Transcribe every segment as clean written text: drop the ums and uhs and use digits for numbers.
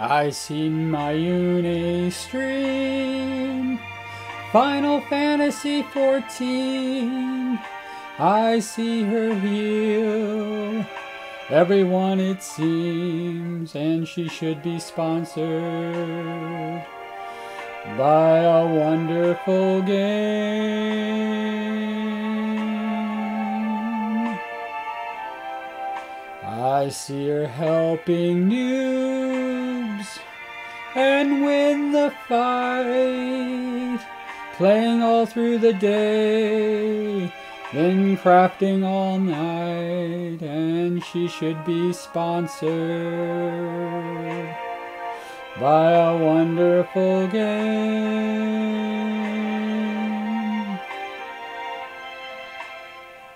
I see Miyune stream Final Fantasy 14. I see her heal everyone it seems, and she should be sponsored by a wonderful game. I see her helping noobs and win the fight, playing all through the day, then crafting all night, and she should be sponsored by a wonderful game.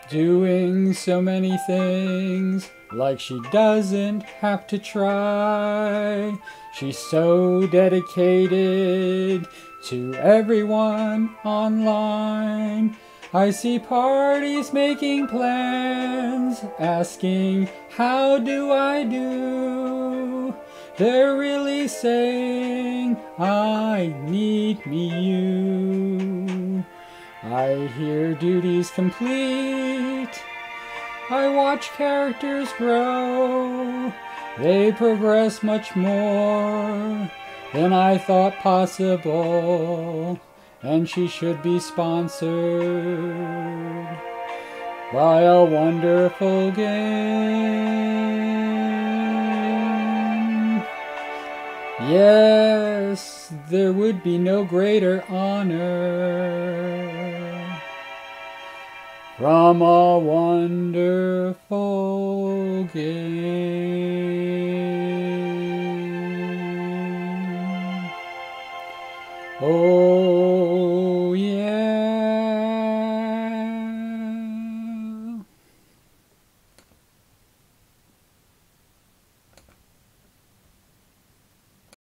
Doing so many things like she doesn't have to try. She's so dedicated to everyone online. I see parties making plans, asking, how do I do? They're really saying, I need Miyune. I hear duties complete. I watch characters grow. They progress much more than I thought possible, and she should be sponsored by a wonderful game. Yes, there would be no greater honor from a wonderful game. Oh,